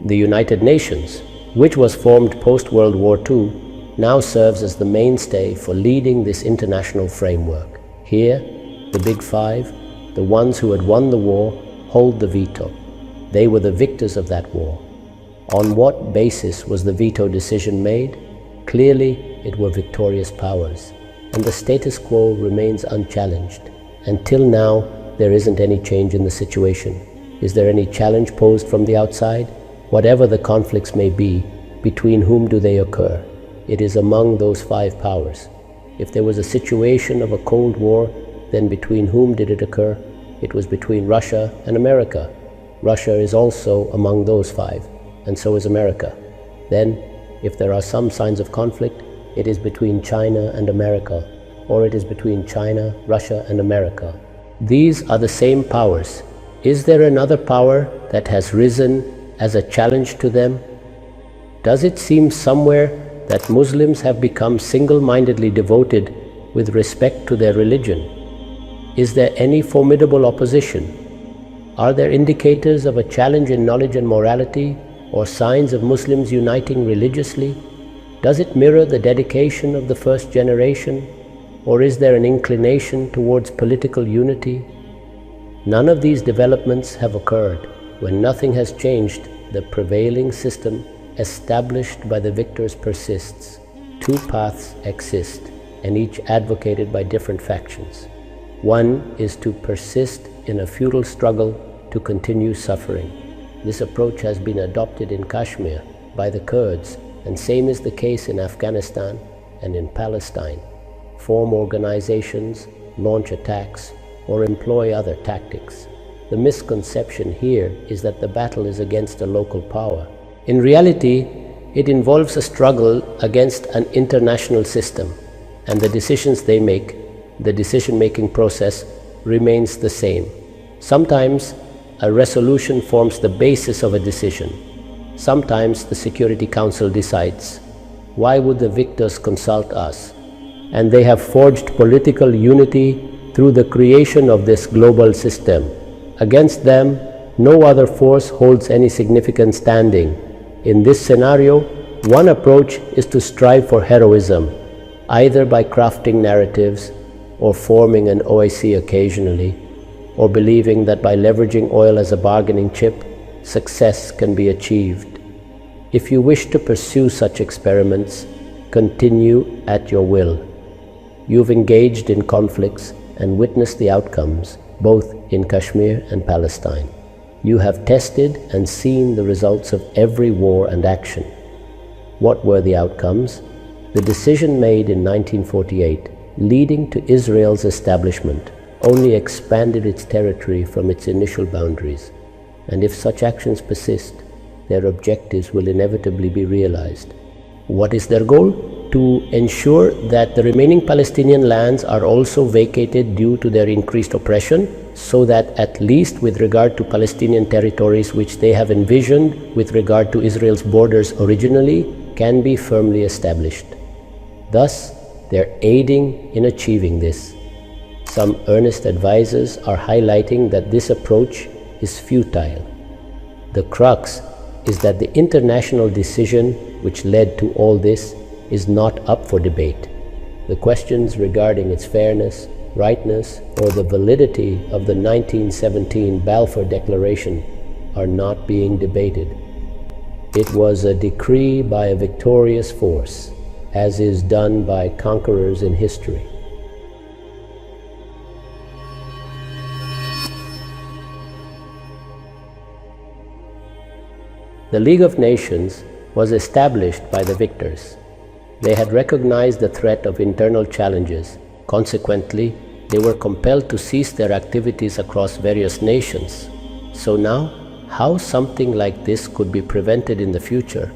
The United Nations, which was formed post-World War II, now serves as the mainstay for leading this international framework. Here, the Big Five, the ones who had won the war, hold the veto. They were the victors of that war. On what basis was the veto decision made? Clearly, it were victorious powers, and the status quo remains unchallenged. Until now, there isn't any change in the situation. Is there any challenge posed from the outside? Whatever the conflicts may be, between whom do they occur? It is among those five powers. If there was a situation of a Cold War, then between whom did it occur? It was between Russia and America. Russia is also among those five, and so is America. Then, if there are some signs of conflict, it is between China and America, or it is between China, Russia, and America. These are the same powers. Is there another power that has risen as a challenge to them? Does it seem somewhere that Muslims have become single-mindedly devoted with respect to their religion? Is there any formidable opposition? Are there indicators of a challenge in knowledge and morality, or signs of Muslims uniting religiously? Does it mirror the dedication of the first generation, or is there an inclination towards political unity? None of these developments have occurred. When nothing has changed, the prevailing system established by the victors persists. Two paths exist, and each advocated by different factions. One is to persist in a futile struggle to continue suffering. This approach has been adopted in Kashmir by the Kurds, and same is the case in Afghanistan and in Palestine. Form organizations, launch attacks, or employ other tactics. The misconception here is that the battle is against a local power. In reality, it involves a struggle against an international system, and the decisions they make, the decision-making process, remains the same. Sometimes a resolution forms the basis of a decision. Sometimes the Security Council decides. Why would the victors consult us? And they have forged political unity through the creation of this global system. Against them, no other force holds any significant standing. In this scenario, one approach is to strive for heroism, either by crafting narratives or forming an OIC occasionally, or believing that by leveraging oil as a bargaining chip, success can be achieved. If you wish to pursue such experiments, continue at your will. You've engaged in conflicts and witnessed the outcomes, both in Kashmir and Palestine. You have tested and seen the results of every war and action. What were the outcomes? The decision made in 1948, leading to Israel's establishment, only expanded its territory from its initial boundaries. And if such actions persist, their objectives will inevitably be realized. What is their goal? To ensure that the remaining Palestinian lands are also vacated due to their increased oppression, so that at least with regard to Palestinian territories which they have envisioned with regard to Israel's borders originally, can be firmly established. Thus, they're aiding in achieving this. Some earnest advisors are highlighting that this approach is futile. The crux is that the international decision which led to all this is not up for debate. The questions regarding its fairness, rightness, or the validity of the 1917 Balfour Declaration are not being debated. It was a decree by a victorious force, as is done by conquerors in history. The League of Nations was established by the victors. They had recognized the threat of internal challenges. Consequently, they were compelled to cease their activities across various nations. So now, how something like this could be prevented in the future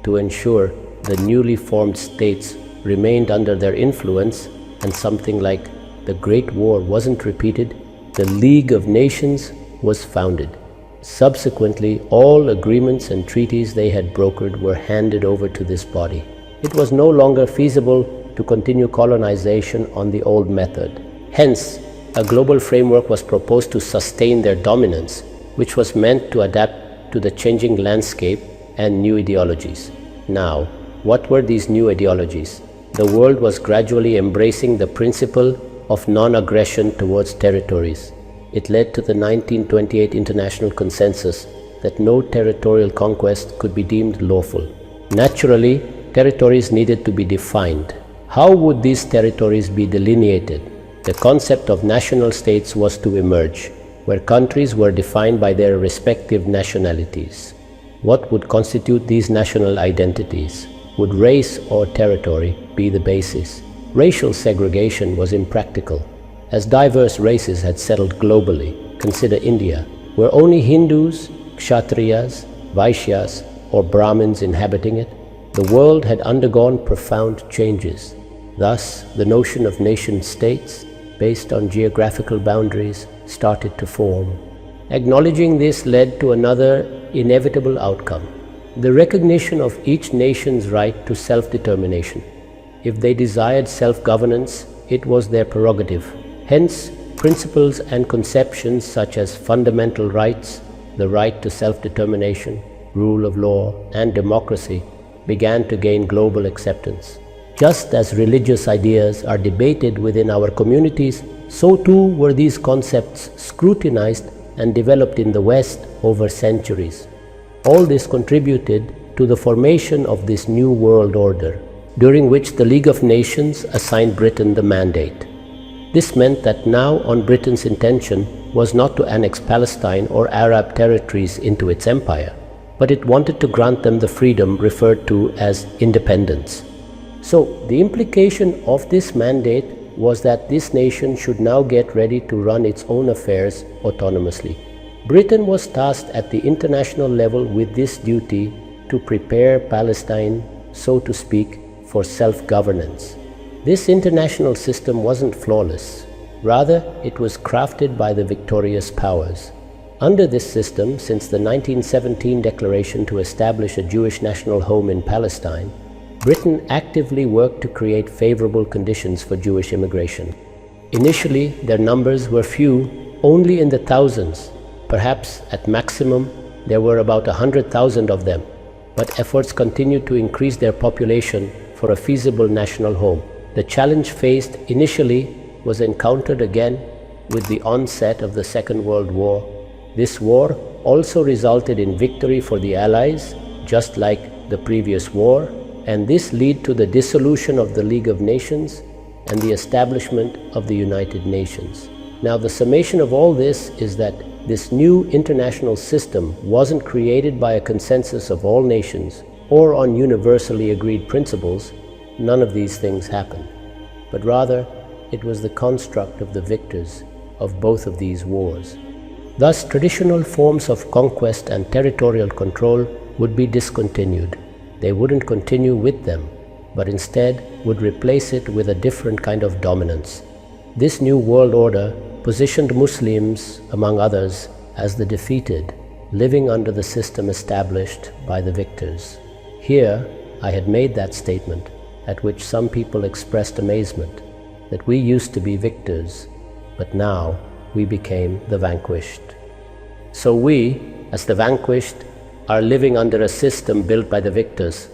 to ensure the newly formed states remained under their influence and something like the Great War wasn't repeated, the League of Nations was founded. Subsequently, all agreements and treaties they had brokered were handed over to this body. It was no longer feasible to continue colonization on the old method. Hence, a global framework was proposed to sustain their dominance, which was meant to adapt to the changing landscape and new ideologies. Now, what were these new ideologies? The world was gradually embracing the principle of non-aggression towards territories. It led to the 1928 international consensus that no territorial conquest could be deemed lawful. Naturally, territories needed to be defined. How would these territories be delineated? The concept of national states was to emerge, where countries were defined by their respective nationalities. What would constitute these national identities? Would race or territory be the basis? Racial segregation was impractical, as diverse races had settled globally. Consider India, where only Hindus, Kshatriyas, Vaishyas, or Brahmins inhabiting it. The world had undergone profound changes. Thus, the notion of nation-states, based on geographical boundaries, started to form. Acknowledging this led to another inevitable outcome: the recognition of each nation's right to self-determination. If they desired self-governance, it was their prerogative. Hence, principles and conceptions such as fundamental rights, the right to self-determination, rule of law, and democracy began to gain global acceptance. Just as religious ideas are debated within our communities, so too were these concepts scrutinized and developed in the West over centuries. All this contributed to the formation of this new world order, during which the League of Nations assigned Britain the mandate. This meant that now on Britain's intention was not to annex Palestine or Arab territories into its empire, but it wanted to grant them the freedom referred to as independence. So the implication of this mandate was that this nation should now get ready to run its own affairs autonomously. Britain was tasked at the international level with this duty to prepare Palestine, so to speak, for self-governance. This international system wasn't flawless. Rather, it was crafted by the victorious powers. Under this system, since the 1917 declaration to establish a Jewish national home in Palestine, Britain actively worked to create favorable conditions for Jewish immigration. Initially, their numbers were few, only in the thousands. Perhaps at maximum, there were about 100,000 of them. But efforts continued to increase their population for a feasible national home. The challenge faced initially was encountered again with the onset of the Second World War. This war also resulted in victory for the Allies, just like the previous war, and this led to the dissolution of the League of Nations and the establishment of the United Nations. Now, the summation of all this is that this new international system wasn't created by a consensus of all nations or on universally agreed principles. None of these things happened, but rather it was the construct of the victors of both of these wars. Thus, traditional forms of conquest and territorial control would be discontinued. They wouldn't continue with them, but instead would replace it with a different kind of dominance. This new world order positioned Muslims, among others, as the defeated, living under the system established by the victors. Here, I had made that statement, at which some people expressed amazement, that we used to be victors, but now we became the vanquished. So we, as the vanquished, are living under a system built by the victors.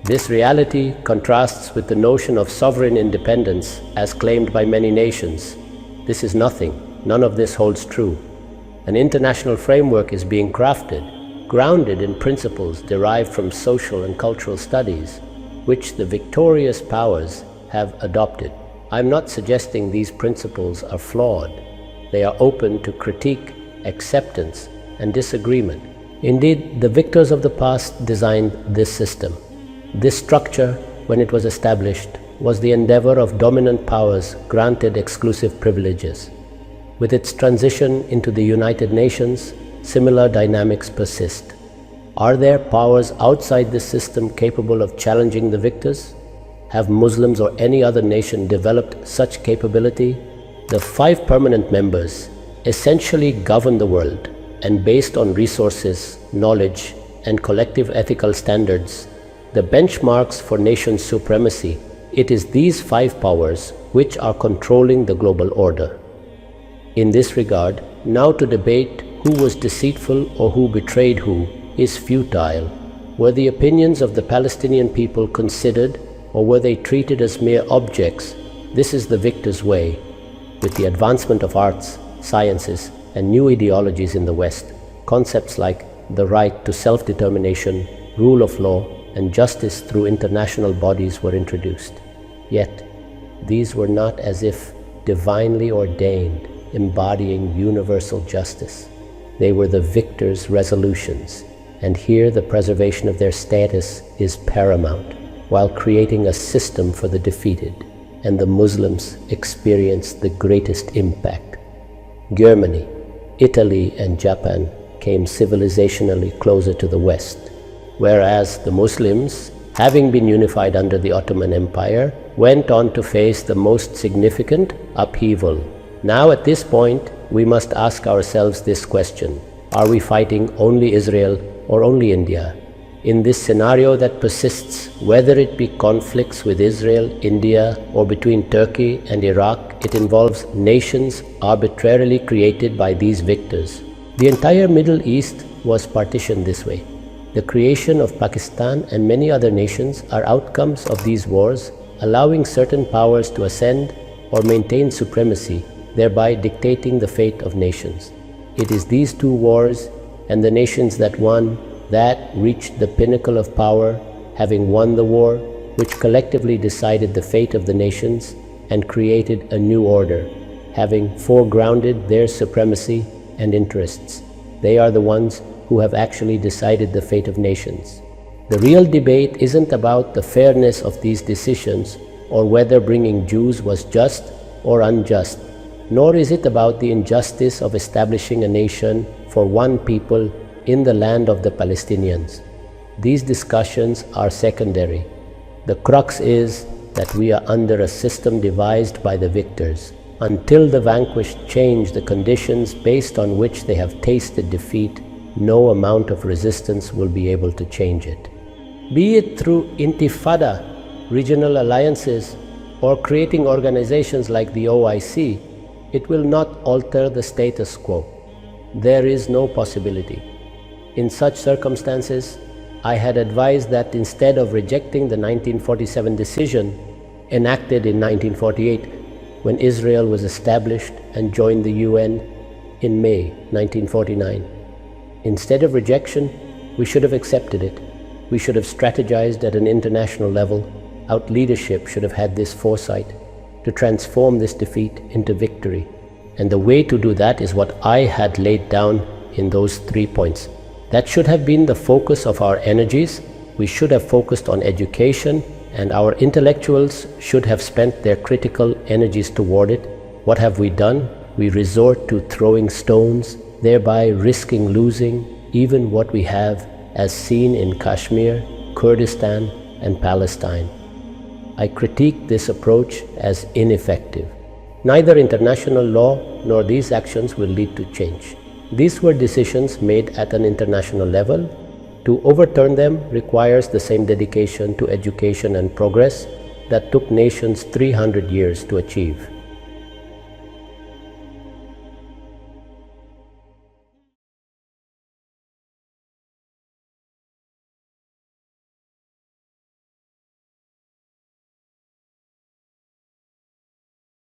This reality contrasts with the notion of sovereign independence as claimed by many nations. This is nothing. None of this holds true. An international framework is being crafted, grounded in principles derived from social and cultural studies, which the victorious powers have adopted. I'm not suggesting these principles are flawed. They are open to critique, acceptance, and disagreement. Indeed, the victors of the past designed this system. This structure, when it was established, was the endeavor of dominant powers granted exclusive privileges. With its transition into the United Nations, similar dynamics persist. Are there powers outside this system capable of challenging the victors? Have Muslims or any other nation developed such capability? The 5 permanent members essentially govern the world, and based on resources, knowledge, and collective ethical standards, the benchmarks for nation supremacy, it is these 5 powers which are controlling the global order. In this regard, now to debate who was deceitful or who betrayed who is futile. Were the opinions of the Palestinian people considered, or were they treated as mere objects? This is the victor's way. With the advancement of arts, sciences, and new ideologies in the West, concepts like the right to self-determination, rule of law, and justice through international bodies were introduced. Yet, these were not as if divinely ordained, embodying universal justice. They were the victor's resolutions, and here the preservation of their status is paramount, while creating a system for the defeated, and the Muslims experienced the greatest impact. Germany, Italy, and Japan came civilizationally closer to the West, whereas the Muslims, having been unified under the Ottoman Empire, went on to face the most significant upheaval. Now at this point, we must ask ourselves this question: are we fighting only Israel or only India? In this scenario that persists, whether it be conflicts with Israel, India, or between Turkey and Iraq, it involves nations arbitrarily created by these victors. The entire Middle East was partitioned this way. The creation of Pakistan and many other nations are outcomes of these wars, allowing certain powers to ascend or maintain supremacy, thereby dictating the fate of nations. It is these two wars and the nations that won that reached the pinnacle of power, having won the war, which collectively decided the fate of the nations and created a new order, having foregrounded their supremacy and interests. They are the ones who have actually decided the fate of nations. The real debate isn't about the fairness of these decisions or whether bringing Jews was just or unjust, nor is it about the injustice of establishing a nation for one people in the land of the Palestinians. These discussions are secondary. The crux is that we are under a system devised by the victors. Until the vanquished change the conditions based on which they have tasted defeat, no amount of resistance will be able to change it. Be it through intifada, regional alliances, or creating organizations like the OIC, it will not alter the status quo. There is no possibility. In such circumstances, I had advised that instead of rejecting the 1947 decision enacted in 1948, when Israel was established and joined the UN in May 1949, instead of rejection, we should have accepted it. We should have strategized at an international level. Our leadership should have had this foresight to transform this defeat into victory. And the way to do that is what I had laid down in those 3 points. That should have been the focus of our energies. We should have focused on education, and our intellectuals should have spent their critical energies toward it. What have we done? We resort to throwing stones, thereby risking losing even what we have, as seen in Kashmir, Kurdistan, and Palestine. I critique this approach as ineffective. Neither international law nor these actions will lead to change. These were decisions made at an international level. To overturn them requires the same dedication to education and progress that took nations 300 years to achieve.